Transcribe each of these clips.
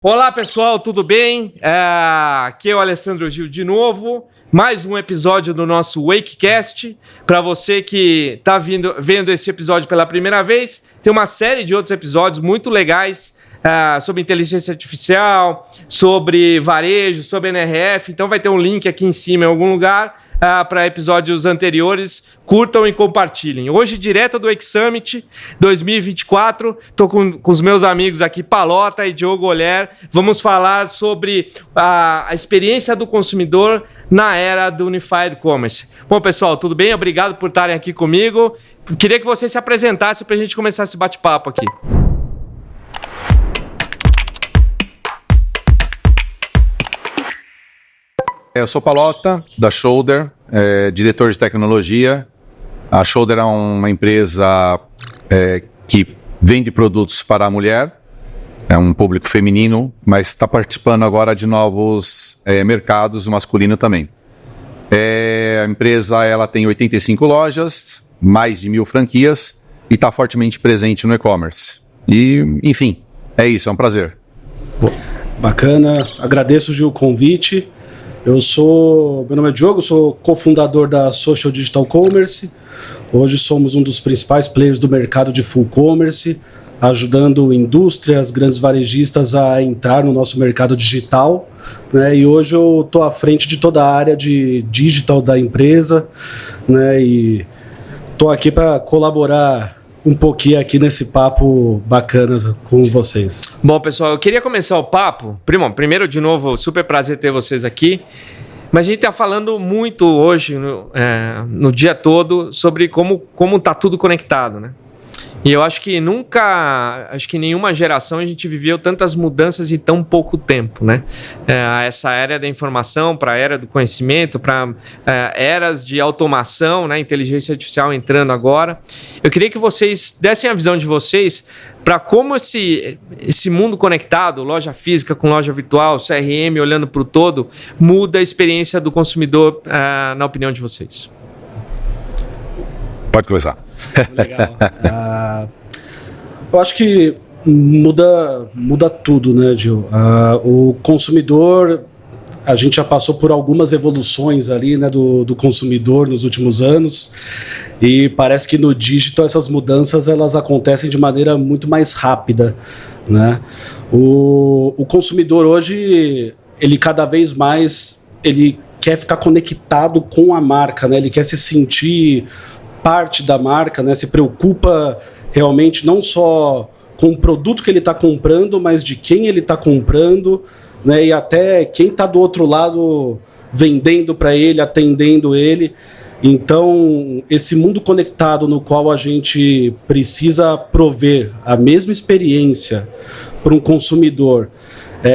Olá pessoal, tudo bem? Aqui é o Alessandro Gil de novo, mais um episódio do nosso Wakecast. Para você que está vendo esse episódio pela primeira vez, tem uma série de outros episódios muito legais sobre inteligência artificial, sobre varejo, sobre NRF, então vai ter um link aqui em cima em algum lugar para episódios anteriores. Curtam e compartilhem. Hoje, direto do Wake Summit 2024, estou com os meus amigos aqui, Palota e Diogo Oller. Vamos falar sobre a experiência do consumidor na era do Unified Commerce. Bom, pessoal, tudo bem? Obrigado por estarem aqui comigo. Queria que você se apresentasse para a gente começar esse bate-papo aqui. Eu sou Palota, da Shoulder, diretor de tecnologia. A Shoulder é uma empresa que vende produtos para a mulher, é um público feminino, mas está participando agora de novos mercados, o masculino também. A empresa ela tem 85 lojas, mais de 1.000 franquias e está fortemente presente no e-commerce. E, enfim, é isso, é um prazer. Bacana, agradeço, Gil, o convite. Meu nome é Diogo, sou cofundador da Social Digital Commerce. Hoje somos um dos principais players do mercado de full commerce, ajudando indústrias, grandes varejistas a entrar no nosso mercado digital, né? E hoje eu estou à frente de toda a área de digital da empresa, né? E estou aqui para colaborar um pouquinho aqui nesse papo bacana com vocês. Bom, pessoal, eu queria começar o papo. Primeiro, de novo, super prazer ter vocês aqui. Mas a gente está falando muito hoje, no dia todo, sobre como está tudo conectado, né? E eu acho que em nenhuma geração a gente viveu tantas mudanças em tão pouco tempo, né? Essa era da informação para a era do conhecimento, para eras de automação, né? Inteligência artificial entrando agora. Eu queria que vocês dessem a visão de vocês para como esse mundo conectado, loja física com loja virtual, CRM olhando para o todo, muda a experiência do consumidor, na opinião de vocês. Pode começar. Legal. Eu acho que muda tudo, né, Gil? O consumidor, a gente já passou por algumas evoluções ali, né, do consumidor nos últimos anos, e parece que no digital essas mudanças elas acontecem de maneira muito mais rápida, né? O consumidor hoje, ele cada vez mais ele quer ficar conectado com a marca, né? Ele quer se sentir parte da marca, né? Se preocupa realmente não só com o produto que ele está comprando, mas de quem ele está comprando, né? E até quem está do outro lado vendendo para ele, atendendo ele. Então, esse mundo conectado no qual a gente precisa prover a mesma experiência para um consumidor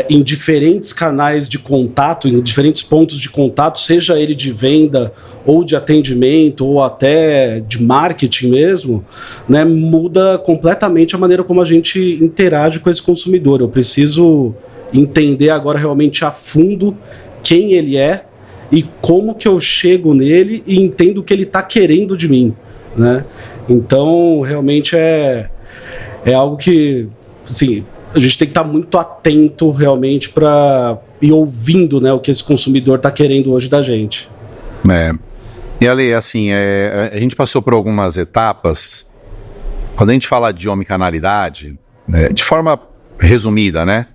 em diferentes canais de contato, em diferentes pontos de contato, seja ele de venda ou de atendimento ou até de marketing mesmo, né, muda completamente a maneira como a gente interage com esse consumidor. Eu preciso entender agora realmente a fundo quem ele é e como que eu chego nele e entendo o que ele está querendo de mim, né? Então, realmente é algo que, assim, a gente tem que estar muito atento realmente para ir ouvindo, né, o que esse consumidor está querendo hoje da gente. E ali, assim, a gente passou por algumas etapas. Quando a gente fala de omnicanalidade, de forma resumida, né,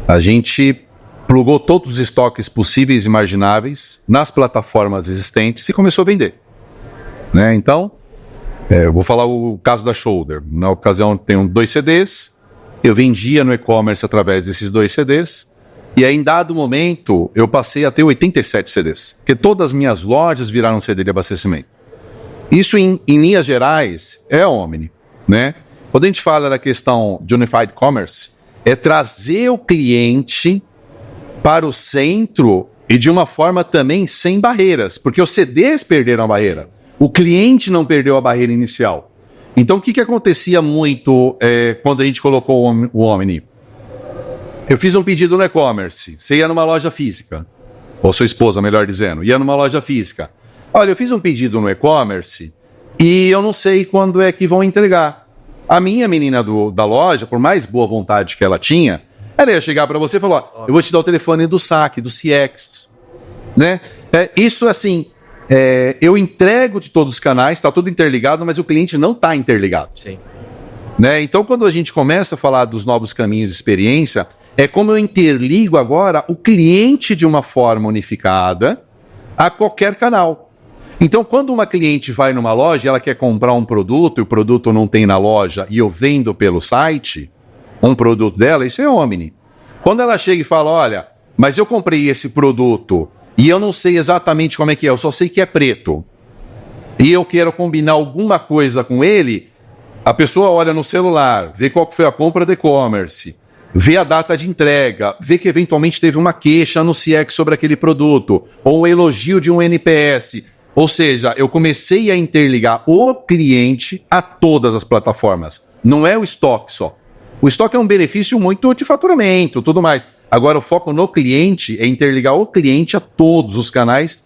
a gente plugou todos os estoques possíveis e imagináveis nas plataformas existentes e começou a vender, né? Então, eu vou falar o caso da Shoulder. Na ocasião, tenho 2 CDs. Eu vendia no e-commerce através desses 2 CDs, e aí, em dado momento, eu passei a ter 87 CDs, porque todas as minhas lojas viraram CD de abastecimento. Isso, em linhas gerais, é omni, né? Quando a gente fala da questão de Unified Commerce, é trazer o cliente para o centro e de uma forma também sem barreiras, porque os CDs perderam a barreira, o cliente não perdeu a barreira inicial. Então, o que acontecia muito quando a gente colocou o Omni? Eu fiz um pedido no e-commerce, você ia numa loja física, ou sua esposa, melhor dizendo, ia numa loja física. Olha, eu fiz um pedido no e-commerce e eu não sei quando é que vão entregar. A minha menina da loja, por mais boa vontade que ela tinha, Ela ia chegar para você e falar, ó, eu vou te dar o telefone do saque, do CX, né? Isso, assim, eu entrego de todos os canais, está tudo interligado, mas o cliente não está interligado. Sim. Né? Então, quando a gente começa a falar dos novos caminhos de experiência, é como eu interligo agora o cliente de uma forma unificada a qualquer canal. Então, quando uma cliente vai numa loja e ela quer comprar um produto e o produto não tem na loja e eu vendo pelo site um produto dela, isso é Omni. Quando ela chega e fala, olha, mas eu comprei esse produto e eu não sei exatamente como é que é, eu só sei que é preto e eu quero combinar alguma coisa com ele, a pessoa olha no celular, vê qual foi a compra do e-commerce, vê a data de entrega, vê que eventualmente teve uma queixa no CX sobre aquele produto, ou um elogio de um NPS. Ou seja, eu comecei a interligar o cliente a todas as plataformas. Não é o estoque só. O estoque é um benefício muito de faturamento, tudo mais. Agora, o foco no cliente é interligar o cliente a todos os canais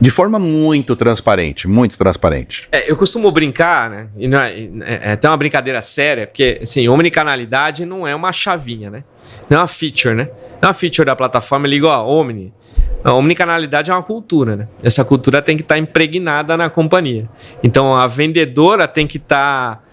de forma muito transparente, muito transparente. Eu costumo brincar, né? E não é até uma brincadeira séria, porque, assim, omnicanalidade não é uma chavinha, né? Não é uma feature, né? Não é uma feature da plataforma, liga, ó, Omni. A omnicanalidade é uma cultura, né? Essa cultura tem que estar impregnada na companhia. Então, a vendedora tem que estar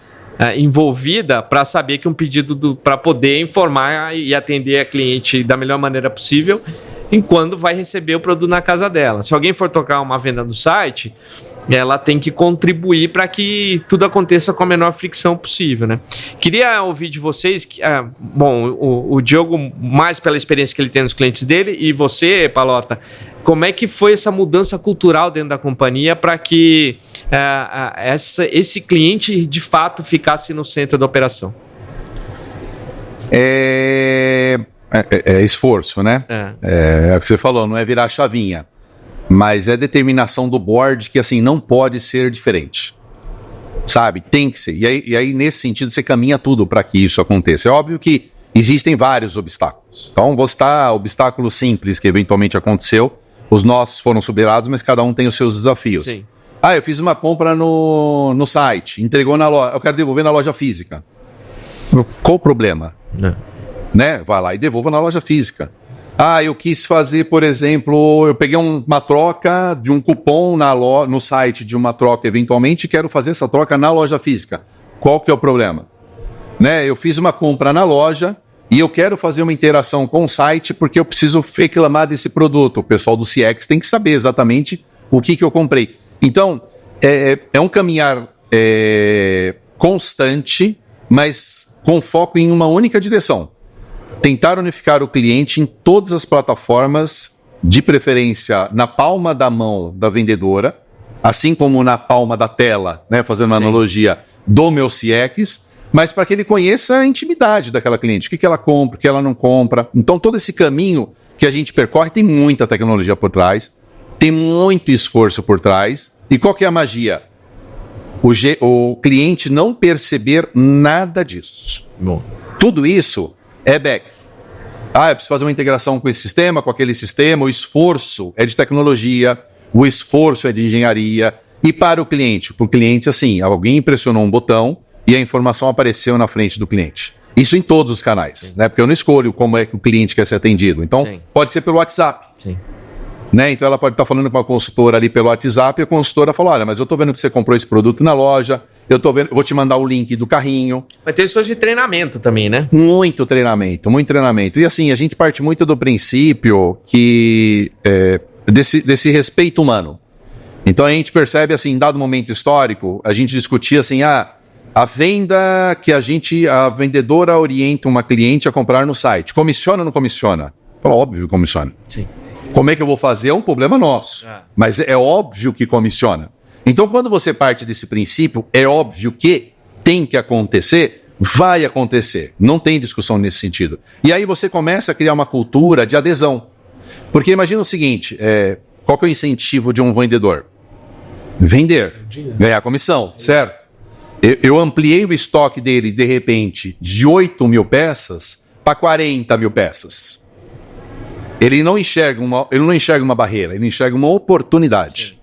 envolvida para saber que um pedido para poder informar e atender a cliente da melhor maneira possível enquanto vai receber o produto na casa dela. Se alguém for tocar uma venda no site, ela tem que contribuir para que tudo aconteça com a menor fricção possível, né? Queria ouvir de vocês, o Diogo, mais pela experiência que ele tem nos clientes dele, e você, Palota, como é que foi essa mudança cultural dentro da companhia para que esse cliente, de fato, ficasse no centro da operação? É esforço, né? É o que você falou, não é virar chavinha. Mas é determinação do board que, assim, não pode ser diferente. Sabe? Tem que ser. E aí, nesse sentido, você caminha tudo para que isso aconteça. É óbvio que existem vários obstáculos. Então, vou citar obstáculos simples que eventualmente aconteceu. Os nossos foram superados, mas cada um tem os seus desafios. Sim. Eu fiz uma compra no site, entregou na loja, eu quero devolver na loja física. Qual o problema? Não. Né? Vai lá e devolva na loja física. Eu quis fazer, por exemplo, eu peguei uma troca de um cupom no site de uma troca eventualmente e quero fazer essa troca na loja física. Qual que é o problema? Né? Eu fiz uma compra na loja e eu quero fazer uma interação com o site porque eu preciso reclamar desse produto. O pessoal do CX tem que saber exatamente o que eu comprei. Então, é um caminhar constante, mas com foco em uma única direção. Tentar unificar o cliente em todas as plataformas, de preferência na palma da mão da vendedora, assim como na palma da tela, né, fazendo uma analogia do meu CX, mas para que ele conheça a intimidade daquela cliente, o que ela compra, o que ela não compra. Então, todo esse caminho que a gente percorre tem muita tecnologia por trás, tem muito esforço por trás. E qual que é a magia? O cliente não perceber nada disso. Bom. Tudo isso é back. Eu preciso fazer uma integração com esse sistema, com aquele sistema. O esforço é de tecnologia, o esforço é de engenharia. E para o cliente, assim, alguém impressionou um botão e a informação apareceu na frente do cliente. Isso em todos os canais, né? Porque eu não escolho como é que o cliente quer ser atendido. Então, pode ser pelo WhatsApp. Sim. Né? Então, ela pode estar falando com a consultora ali pelo WhatsApp e a consultora fala, olha, mas eu estou vendo que você comprou esse produto na loja, eu vou te mandar o link do carrinho. Mas tem isso de treinamento também, né? Muito treinamento, muito treinamento. E assim, a gente parte muito do princípio que desse respeito humano. Então a gente percebe assim, em dado momento histórico, a gente discutia assim, a venda que a vendedora orienta uma cliente a comprar no site, comissiona ou não comissiona? Fala, óbvio que comissiona. Sim. Como é que eu vou fazer? É um problema nosso. Mas é óbvio que comissiona. Então, quando você parte desse princípio, é óbvio que tem que acontecer, vai acontecer. Não tem discussão nesse sentido. E aí você começa a criar uma cultura de adesão. Porque imagina o seguinte, qual que é o incentivo de um vendedor? Vender, ganhar comissão, certo? Eu ampliei o estoque dele, de repente, de 8 mil peças para 40 mil peças. Ele não enxerga uma barreira, ele enxerga uma oportunidade.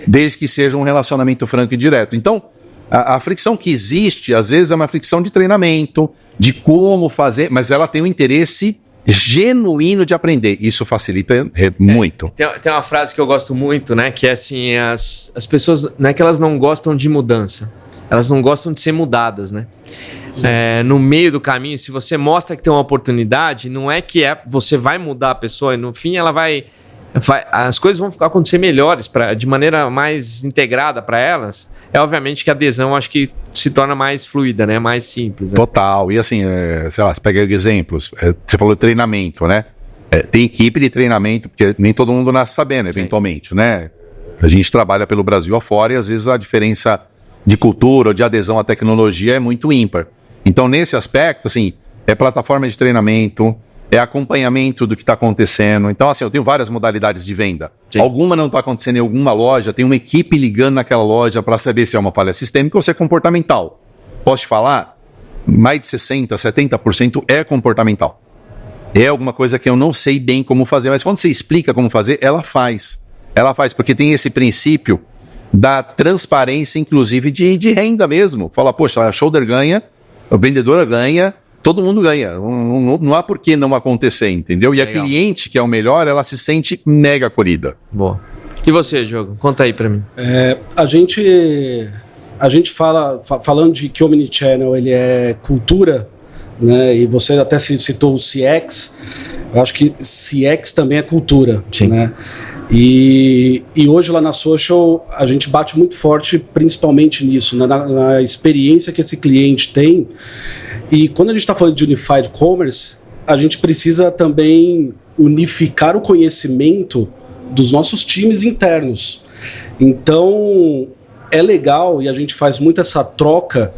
Desde que seja um relacionamento franco e direto. Então, a fricção que existe, às vezes, é uma fricção de treinamento, de como fazer, mas ela tem um interesse genuíno de aprender. Isso facilita muito. Tem uma frase que eu gosto muito, né? Que é assim, as pessoas, não é que elas não gostam de mudança, elas não gostam de ser mudadas, né? No meio do caminho, se você mostra que tem uma oportunidade, não é que você vai mudar a pessoa e no fim ela as coisas vão acontecer melhores, de maneira mais integrada para elas. Obviamente que a adesão acho que se torna mais fluida, né? Mais simples. Né? Total. E assim, sei lá, você pega exemplos. Você falou de treinamento, né? Tem equipe de treinamento, porque nem todo mundo nasce sabendo, eventualmente, né? A gente trabalha pelo Brasil afora e às vezes a diferença de cultura ou de adesão à tecnologia é muito ímpar. Então, nesse aspecto, assim, é plataforma de treinamento, é acompanhamento do que está acontecendo. Então, assim, eu tenho várias modalidades de venda. Sim. Alguma não está acontecendo em alguma loja, tem uma equipe ligando naquela loja para saber se é uma falha sistêmica ou se é comportamental. Posso te falar? Mais de 60%, 70% é comportamental. É alguma coisa que eu não sei bem como fazer, mas quando você explica como fazer, ela faz. Ela faz, porque tem esse princípio da transparência, inclusive de renda mesmo. Fala, poxa, a shoulder ganha, a vendedora ganha, todo mundo ganha, não há por que não acontecer, entendeu? E legal. A cliente, que é o melhor, ela se sente mega acolhida. Boa. E você, Diogo? Conta aí pra mim. A gente falando de que o Omnichannel ele é cultura, né? E você até citou o CX, eu acho que CX também é cultura. Sim. Né? E hoje lá na Social a gente bate muito forte principalmente nisso, né? na experiência que esse cliente tem. E quando a gente está falando de Unified Commerce, a gente precisa também unificar o conhecimento dos nossos times internos. Então, é legal e a gente faz muito essa troca,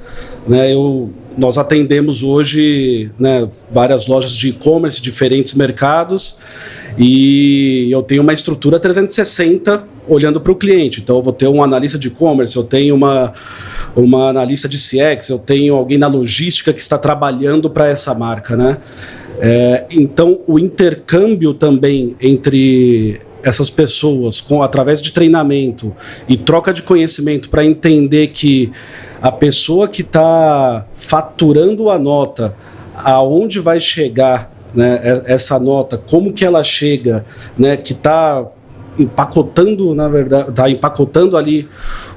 né? Nós atendemos hoje, né, várias lojas de e-commerce, diferentes mercados, e eu tenho uma estrutura 360 olhando para o cliente. Então eu vou ter um analista de e-commerce, eu tenho uma analista de CX, eu tenho alguém na logística que está trabalhando para essa marca, né? Então o intercâmbio também entre essas pessoas, através de treinamento e troca de conhecimento para entender que a pessoa que está faturando a nota, aonde vai chegar, né, essa nota, como que ela chega, né, que está empacotando, na verdade, está empacotando ali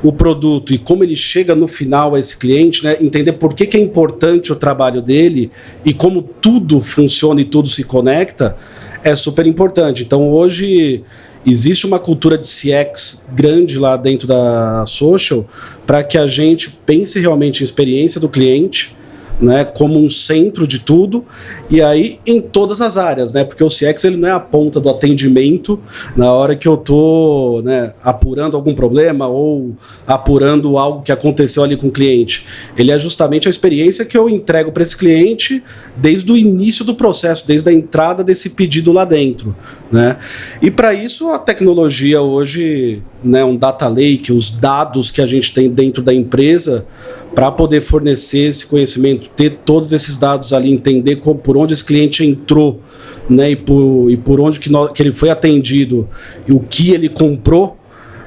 o produto e como ele chega no final a esse cliente, né, entender por que é importante o trabalho dele e como tudo funciona e tudo se conecta, é super importante. Então hoje existe uma cultura de CX grande lá dentro da Social para que a gente pense realmente em experiência do cliente, né, como um centro de tudo, e aí em todas as áreas, né, porque o CX ele não é a ponta do atendimento na hora que eu tô, né, apurando algum problema ou apurando algo que aconteceu ali com o cliente. Ele é justamente a experiência que eu entrego para esse cliente desde o início do processo, desde a entrada desse pedido lá dentro, né? E para isso a tecnologia hoje, né, um data lake, os dados que a gente tem dentro da empresa para poder fornecer esse conhecimento, ter todos esses dados ali, entender por onde esse cliente entrou, né, e por onde que ele foi atendido, e o que ele comprou,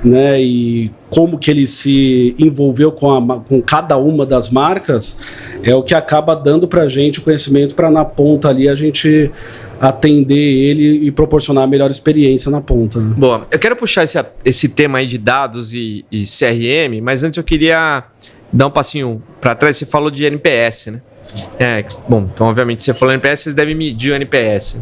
né, e como que ele se envolveu com cada uma das marcas, é o que acaba dando para a gente o conhecimento para na ponta ali a gente atender ele e proporcionar a melhor experiência na ponta. Né? Boa, eu quero puxar esse tema aí de dados e CRM, mas antes eu queria dar um passinho para trás. Você falou de NPS, né? Bom, então obviamente você falou NPS, vocês devem medir o NPS.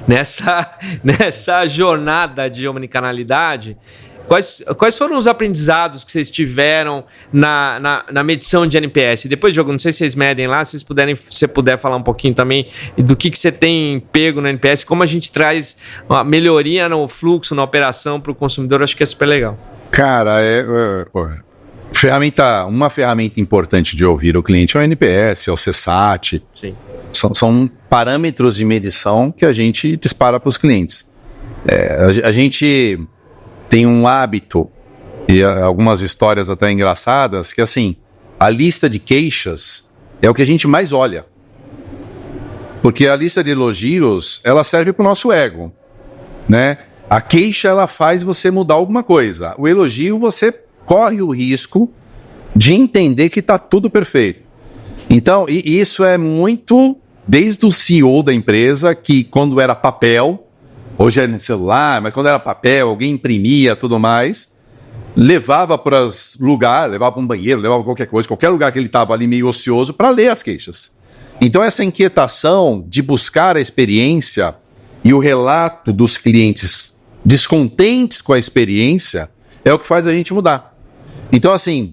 Nessa jornada de omnicanalidade, quais foram os aprendizados que vocês tiveram na medição de NPS? Depois, Diogo, não sei se vocês medem lá, se você puder falar um pouquinho também do que você tem pego no NPS, como a gente traz uma melhoria no fluxo, na operação para o consumidor, acho que é super legal. Cara, uma ferramenta importante de ouvir o cliente é o NPS, é o CSAT. Sim. São parâmetros de medição que a gente dispara para os clientes. A gente tem um hábito, e algumas histórias até engraçadas, que assim, a lista de queixas é o que a gente mais olha. Porque a lista de elogios, ela serve para o nosso ego, né? A queixa, ela faz você mudar alguma coisa. O elogio, você corre o risco de entender que está tudo perfeito. Então, e isso é muito desde o CEO da empresa, que quando era papel, hoje é no celular, mas quando era papel, alguém imprimia tudo mais, levava para os lugares, levava para um banheiro, levava qualquer coisa, qualquer lugar que ele estava ali meio ocioso, para ler as queixas. Então, essa inquietação de buscar a experiência e o relato dos clientes descontentes com a experiência é o que faz a gente mudar. Então, assim,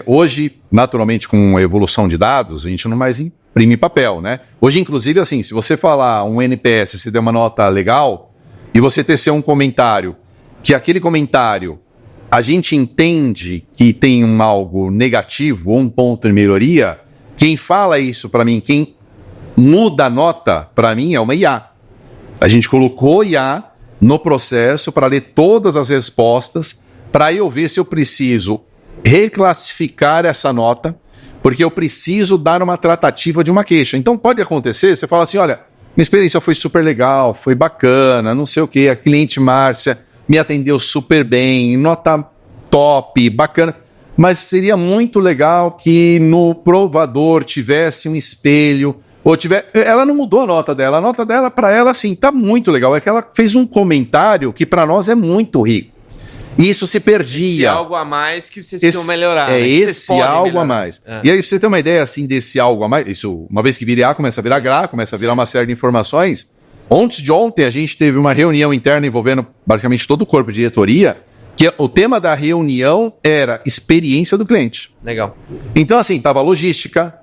hoje, naturalmente, com a evolução de dados, a gente não mais imprime papel, né? Hoje, inclusive, assim, se você falar um NPS, se der uma nota legal, e você tecer um comentário, que aquele comentário a gente entende que tem algo negativo ou um ponto de melhoria, quem fala isso para mim, quem muda a nota para mim é uma IA. A gente colocou IA no processo para ler todas as respostas, para eu ver se eu preciso reclassificar essa nota, porque eu preciso dar uma tratativa de uma queixa. Então pode acontecer, você fala assim, olha, minha experiência foi super legal, foi bacana, não sei o quê, a cliente Márcia me atendeu super bem, nota top, bacana, mas seria muito legal que no provador tivesse um espelho, ou ela não mudou a nota dela para ela, assim, tá muito legal, é que ela fez um comentário que para nós é muito rico. E isso se perdia. Esse algo a mais que vocês precisam melhorar. É, né? esse algo melhorar. A mais. E aí, pra você ter uma ideia, assim, desse algo a mais, isso, uma vez que vira A, começa a virar GRA, começa a virar uma série de informações. Antes de ontem, a gente teve uma reunião interna envolvendo basicamente todo o corpo de diretoria, que o tema da reunião era experiência do cliente. Legal. Então, assim, tava a logística,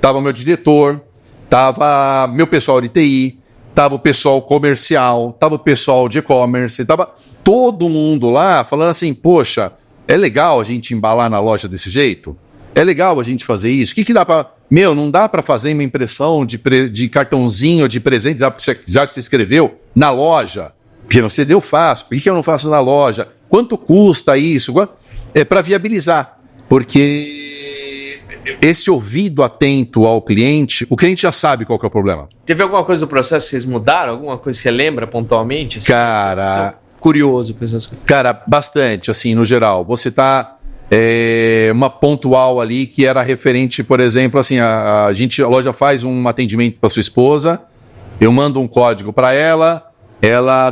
tava o meu diretor, tava meu pessoal de TI, tava o pessoal comercial, tava o pessoal de e-commerce, tava todo mundo lá falando assim, poxa, é legal a gente embalar na loja desse jeito? É legal a gente fazer isso? O que dá pra... não dá pra fazer uma impressão de cartãozinho de presente, já que você escreveu, na loja? Porque você deu fácil, por que eu não faço na loja? Quanto custa isso? É para viabilizar, porque esse ouvido atento ao cliente, o cliente já sabe qual que é o problema. Teve alguma coisa do processo que vocês mudaram? Alguma coisa que você lembra pontualmente? Assim, cara... curioso para essas coisas. Cara, bastante, assim, no geral. Você tá... uma pontual ali que era referente, por exemplo, assim, a loja faz um atendimento para sua esposa, eu mando um código para ela,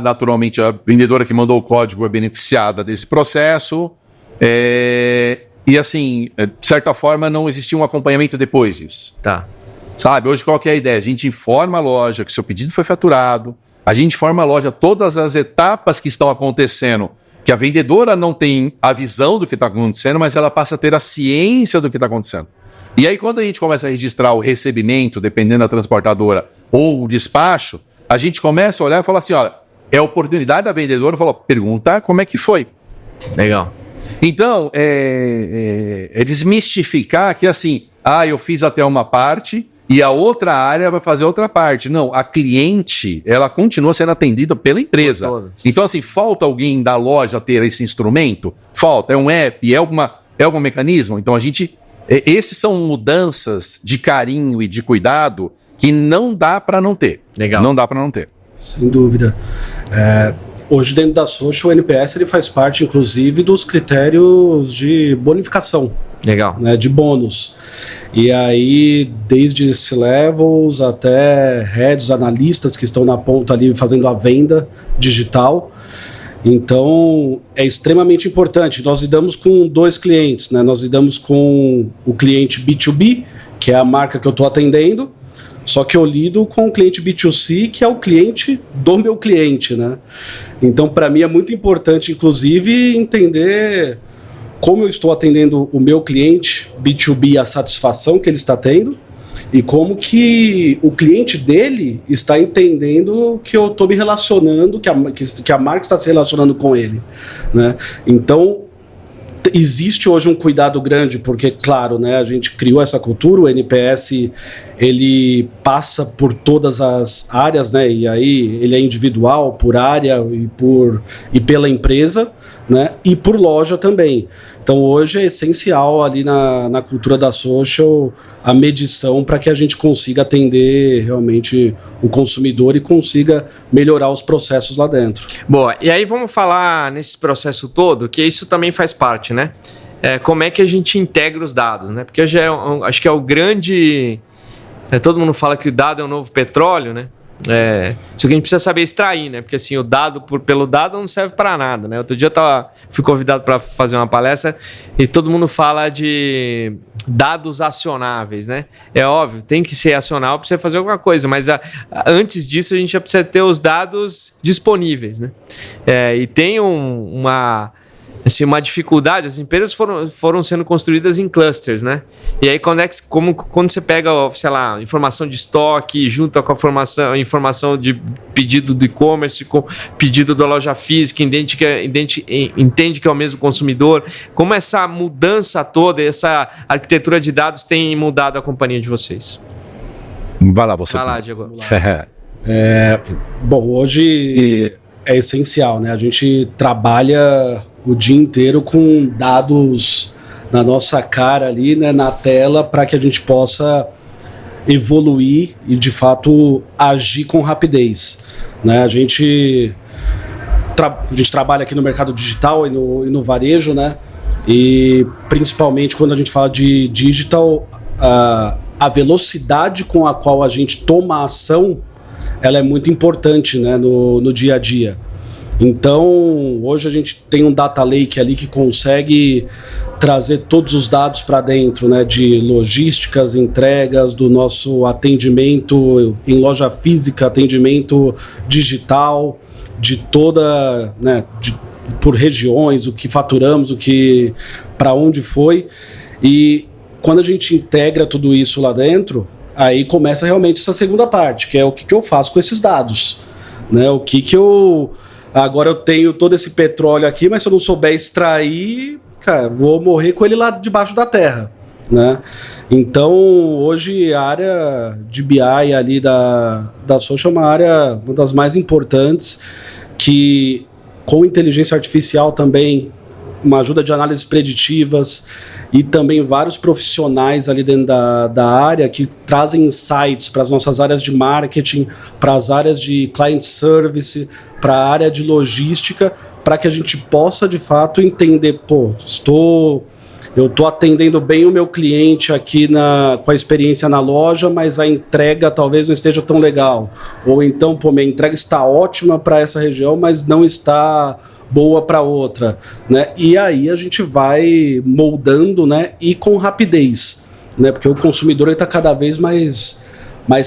naturalmente, a vendedora que mandou o código é beneficiada desse processo, e assim, de certa forma, não existia um acompanhamento depois disso. Tá. Sabe, hoje qual que é a ideia? A gente informa a loja que seu pedido foi faturado, a gente informa a loja todas as etapas que estão acontecendo, que a vendedora não tem a visão do que está acontecendo, mas ela passa a ter a ciência do que está acontecendo. E aí, quando a gente começa a registrar o recebimento, dependendo da transportadora, ou o despacho, a gente começa a olhar e falar assim, olha, é a oportunidade da vendedora falar, perguntar como é que foi. Legal. Então, é desmistificar que assim, eu fiz até uma parte e a outra área vai fazer outra parte. Não, a cliente, ela continua sendo atendida pela empresa. Então, assim, falta alguém da loja ter esse instrumento? Falta. É um app? É algum mecanismo? Então, esses são mudanças de carinho e de cuidado que não dá para não ter. Legal. Não dá para não ter. Sem dúvida. Hoje, dentro da Social, o NPS ele faz parte, inclusive, dos critérios de bonificação. Legal. Né, de bônus. E aí, desde C-levels até heads, analistas que estão na ponta ali fazendo a venda digital. Então, é extremamente importante. Nós lidamos com 2 clientes, né? Nós lidamos com o cliente B2B, que é a marca que eu estou atendendo, só que eu lido com o cliente B2C, que é o cliente do meu cliente, né? Então, para mim é muito importante, inclusive, entender como eu estou atendendo o meu cliente B2B, a satisfação que ele está tendo, e como que o cliente dele está entendendo que eu estou me relacionando, que a marca está se relacionando com ele, né? Então, existe hoje um cuidado grande, porque, claro, né, a gente criou essa cultura, o NPS, ele passa por todas as áreas, né, e aí ele é individual, por área e pela empresa, né, e por loja também. Então, hoje é essencial ali na cultura da social a medição para que a gente consiga atender realmente o consumidor e consiga melhorar os processos lá dentro. Boa, e aí vamos falar nesse processo todo, que isso também faz parte, né? como é que a gente integra os dados, né? Porque já acho que é o grande... todo mundo fala que o dado é o novo petróleo, né? Só que a gente precisa saber extrair, né? Porque assim, o dado pelo dado não serve para nada, né? Outro dia fui convidado para fazer uma palestra e todo mundo fala de dados acionáveis, né? É óbvio, tem que ser acionável para você fazer alguma coisa, mas antes disso a gente já precisa ter os dados disponíveis, né? E tem uma dificuldade, as empresas foram sendo construídas em clusters, né? E aí, quando você pega, sei lá, informação de estoque, junta com a informação de pedido do e-commerce, com pedido da loja física, entende que é o mesmo consumidor, como essa mudança toda, essa arquitetura de dados tem mudado a companhia de vocês? Vai lá, você. Vai lá, Diego. Bom, hoje é essencial, né? A gente trabalha o dia inteiro com dados na nossa cara ali, né, na tela, para que a gente possa evoluir e, de fato, agir com rapidez, né? A gente trabalha aqui no mercado digital e no varejo, né? E, principalmente, quando a gente fala de digital, a velocidade com a qual a gente toma a ação, ela é muito importante, né, no dia a dia. Então, hoje a gente tem um data lake ali que consegue trazer todos os dados para dentro, né, de logísticas, entregas, do nosso atendimento em loja física, atendimento digital, de toda, né, por regiões, o que faturamos, para onde foi. E quando a gente integra tudo isso lá dentro, aí começa realmente essa segunda parte, que é o que eu faço com esses dados, né? Agora eu tenho todo esse petróleo aqui, mas se eu não souber extrair, cara, vou morrer com ele lá debaixo da terra, né? Então, hoje a área de BI ali da Social é uma das mais importantes, que com inteligência artificial também, uma ajuda de análises preditivas e também vários profissionais ali dentro da área que trazem insights para as nossas áreas de marketing, para as áreas de client service, para a área de logística, para que a gente possa de fato entender, eu estou atendendo bem o meu cliente aqui com a experiência na loja, mas a entrega talvez não esteja tão legal. Ou então, minha entrega está ótima para essa região, mas não está boa para outra, né? E aí a gente vai moldando, né? E com rapidez, né? Porque o consumidor está cada vez mais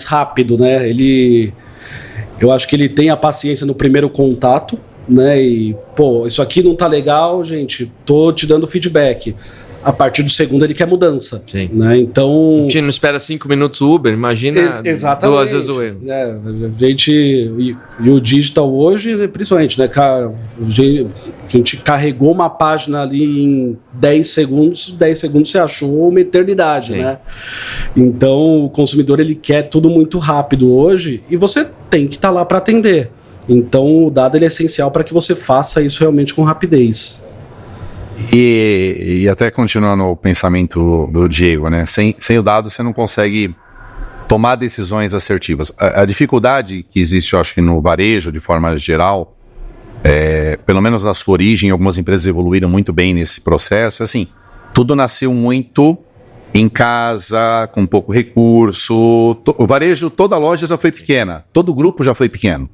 rápido, né? Eu acho que ele tem a paciência no primeiro contato, né? E, isso aqui não tá legal, gente, tô te dando feedback. A partir do segundo ele quer mudança. Sim. Né? Então... A gente não espera 5 minutos o Uber, imagina exatamente. 2 vezes o erro. A gente, e o digital hoje, principalmente, né? A gente carregou uma página ali em 10 segundos você achou uma eternidade, né? Então o consumidor ele quer tudo muito rápido hoje e você tem que estar lá para atender. Então o dado ele é essencial para que você faça isso realmente com rapidez. E até continuando o pensamento do Diego, né? Sem o dado você não consegue tomar decisões assertivas. A dificuldade que existe, eu acho que no varejo, de forma geral, pelo menos na sua origem, algumas empresas evoluíram muito bem nesse processo, assim, tudo nasceu muito em casa, com pouco recurso. O varejo, toda loja já foi pequena, todo grupo já foi pequeno,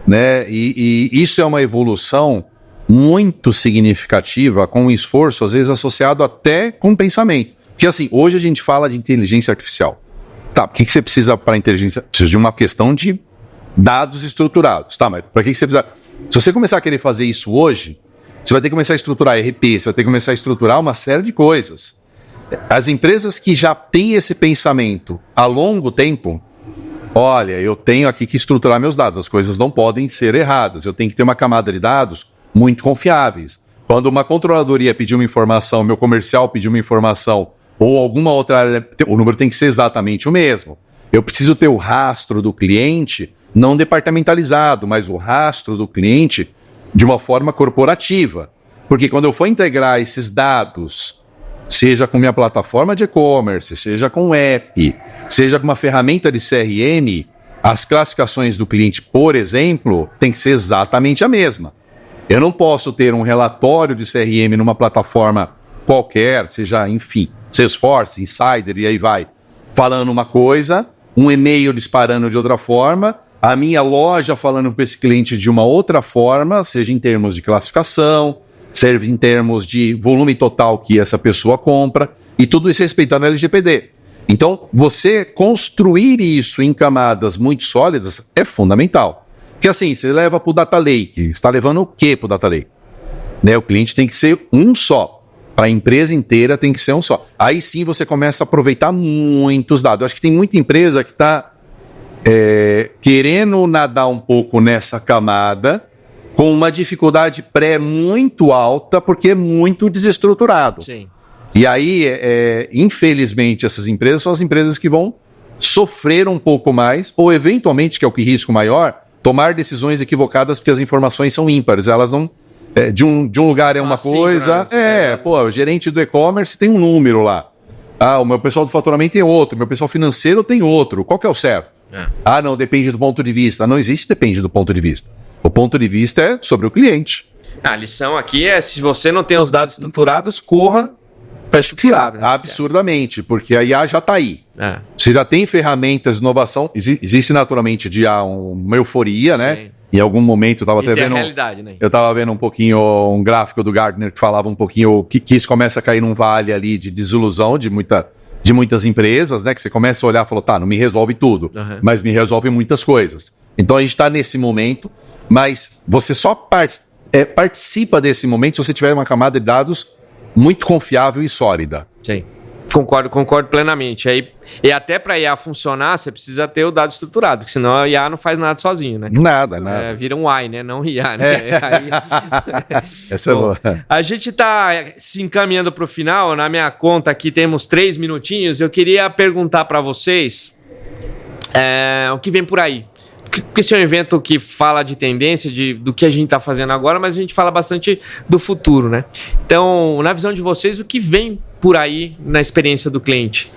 né? E isso é uma evolução muito significativa, com um esforço, às vezes, associado até com pensamento. Porque, assim, hoje a gente fala de inteligência artificial. Tá, por que você precisa para inteligência? Precisa de uma questão de dados estruturados. Tá, mas para que você precisa... Se você começar a querer fazer isso hoje, você vai ter que começar a estruturar ERP, você vai ter que começar a estruturar uma série de coisas. As empresas que já têm esse pensamento a longo tempo, olha, eu tenho aqui que estruturar meus dados, as coisas não podem ser erradas, eu tenho que ter uma camada de dados muito confiáveis. Quando uma controladoria pedir uma informação, meu comercial pedir uma informação, ou alguma outra área, o número tem que ser exatamente o mesmo. Eu preciso ter o rastro do cliente, não departamentalizado, mas o rastro do cliente de uma forma corporativa. Porque quando eu for integrar esses dados, seja com minha plataforma de e-commerce, seja com app, seja com uma ferramenta de CRM, as classificações do cliente, por exemplo, tem que ser exatamente a mesma. Eu não posso ter um relatório de CRM numa plataforma qualquer, seja, enfim, Salesforce, Insider, e aí vai, falando uma coisa, um e-mail disparando de outra forma, a minha loja falando para esse cliente de uma outra forma, seja em termos de classificação, seja em termos de volume total que essa pessoa compra, e tudo isso respeitando a LGPD. Então, você construir isso em camadas muito sólidas é fundamental. Porque assim, você leva para o Data Lake, você está levando o quê para o Data Lake? Né, o cliente tem que ser um só. Para a empresa inteira tem que ser um só. Aí sim você começa a aproveitar muitos dados. Eu acho que tem muita empresa que está querendo nadar um pouco nessa camada com uma dificuldade pré muito alta porque é muito desestruturado. Sim. E aí, infelizmente, essas empresas são as empresas que vão sofrer um pouco mais ou, eventualmente, que é o que risco maior, tomar decisões equivocadas porque as informações são ímpares. Elas não... de um lugar é uma coisa... o gerente do e-commerce tem um número lá. O meu pessoal do faturamento tem outro. Meu pessoal financeiro tem outro. Qual que é o certo? Não, depende do ponto de vista. Não existe depende do ponto de vista. O ponto de vista é sobre o cliente. A lição aqui é, se você não tem os dados estruturados, corra para estruturar. Né? Absurdamente, porque a IA já está aí. Você já tem ferramentas de inovação. Existe naturalmente uma euforia, né? Sim. Em algum momento eu estava até vendo... realidade, né? Eu estava vendo um pouquinho um gráfico do Gartner que falava um pouquinho que isso começa a cair num vale ali de desilusão de muitas empresas, né? Que você começa a olhar e falou, não me resolve tudo, mas me resolve muitas coisas. Então a gente está nesse momento, mas você só participa desse momento se você tiver uma camada de dados muito confiável e sólida. Sim. Concordo plenamente. E até para a IA funcionar, você precisa ter o dado estruturado, porque senão a IA não faz nada sozinho, né? Nada. Vira um AI, né? Não IA, né? Essa é boa. A gente está se encaminhando para o final. Na minha conta aqui temos 3 minutinhos. Eu queria perguntar para vocês o que vem por aí. Porque esse é um evento que fala de tendência, do que a gente está fazendo agora, mas a gente fala bastante do futuro, né? Então, na visão de vocês, o que vem por aí na experiência do cliente?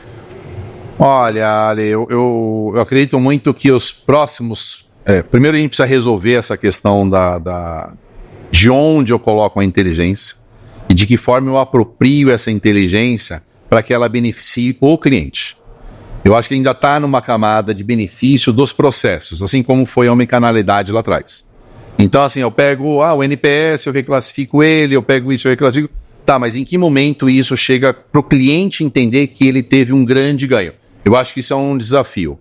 Olha, Ale, eu acredito muito que os próximos... primeiro a gente precisa resolver essa questão de onde eu coloco a inteligência e de que forma eu aproprio essa inteligência para que ela beneficie o cliente. Eu acho que ainda está numa camada de benefício dos processos, assim como foi a omnicanalidade lá atrás. Então, assim, eu pego o NPS, eu reclassifico ele, eu pego isso, eu reclassifico... mas em que momento isso chega para o cliente entender que ele teve um grande ganho? Eu acho que isso é um desafio.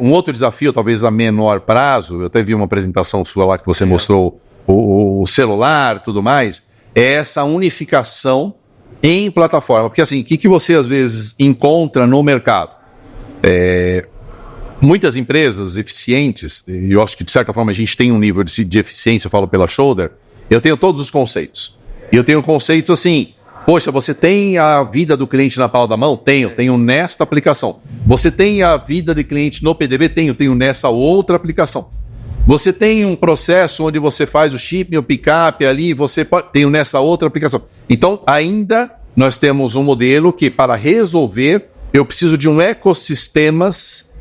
Um outro desafio, talvez a menor prazo, eu até vi uma apresentação sua lá que você mostrou o celular e tudo mais, é essa unificação em plataforma. Porque assim, o que você às vezes encontra no mercado? Muitas empresas eficientes, e eu acho que de certa forma a gente tem um nível de eficiência, eu falo pela Shoulder, eu tenho todos os conceitos. E eu tenho conceitos assim, poxa, você tem a vida do cliente na palma da mão? Tenho nesta aplicação. Você tem a vida de cliente no PDB? Tenho nessa outra aplicação. Você tem um processo onde você faz o shipping, o pick-up ali, tenho nessa outra aplicação. Então, ainda nós temos um modelo que para resolver, eu preciso de um ecossistemas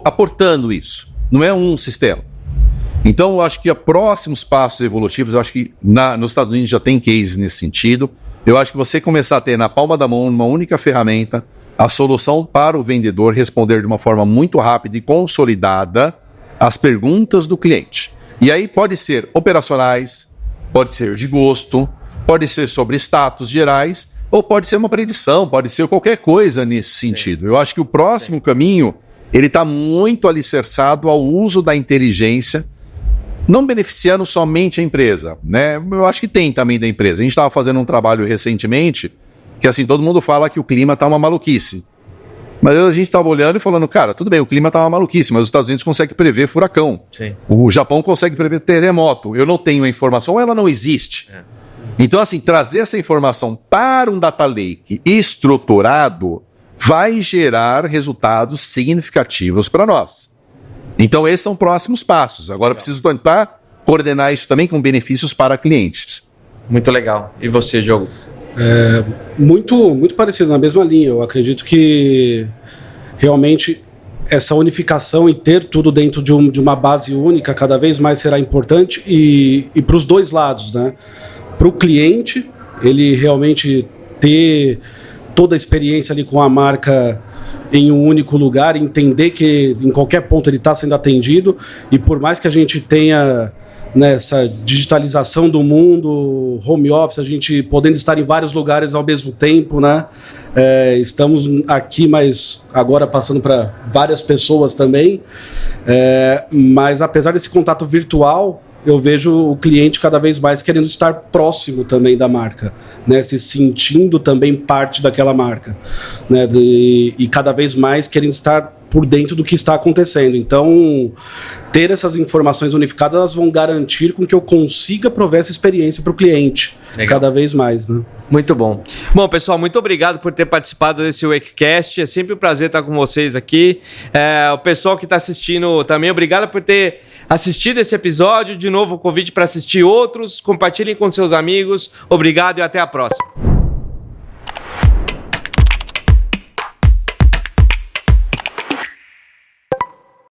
aportando isso. Não é um sistema. Então, eu acho que próximos passos evolutivos, eu acho que nos Estados Unidos já tem cases nesse sentido. Eu acho que você começar a ter na palma da mão uma única ferramenta, a solução para o vendedor responder de uma forma muito rápida e consolidada as perguntas do cliente. E aí pode ser operacionais, pode ser de gosto, pode ser sobre status gerais, ou pode ser uma predição, pode ser qualquer coisa nesse sentido. Eu acho que o próximo caminho, ele está muito alicerçado ao uso da inteligência, não beneficiando somente a empresa, né? Eu acho que tem também da empresa. A gente estava fazendo um trabalho recentemente, que assim, todo mundo fala que o clima está uma maluquice. Mas a gente estava olhando e falando, cara, tudo bem, o clima está uma maluquice, mas os Estados Unidos conseguem prever furacão. Sim. O Japão consegue prever terremoto. Eu não tenho a informação, ela não existe. Então, assim, trazer essa informação para um data lake estruturado vai gerar resultados significativos para nós. Então, esses são próximos passos. Agora, preciso tentar coordenar isso também com benefícios para clientes. Muito legal. E você, Diogo? Muito parecido, na mesma linha. Eu acredito que realmente essa unificação e ter tudo dentro de uma base única cada vez mais será importante e para os dois lados, né? Para o cliente ele realmente ter toda a experiência ali com a marca em um único lugar, entender que em qualquer ponto ele está sendo atendido, e por mais que a gente tenha nessa digitalização do mundo, home office, a gente podendo estar em vários lugares ao mesmo tempo, né? Estamos aqui, mas agora passando para várias pessoas também. Mas apesar desse contato virtual, eu vejo o cliente cada vez mais querendo estar próximo também da marca, né? Se sentindo também parte daquela marca, né? E cada vez mais querendo estar por dentro do que está acontecendo. Então, ter essas informações unificadas, elas vão garantir com que eu consiga prover essa experiência para o cliente. Legal. Cada vez mais, né? Muito bom. Bom, pessoal, muito obrigado por ter participado desse Wakecast. É sempre um prazer estar com vocês aqui. O pessoal que está assistindo também, obrigado por ter assistido esse episódio. De novo, o convite para assistir outros. Compartilhem com seus amigos. Obrigado e até a próxima.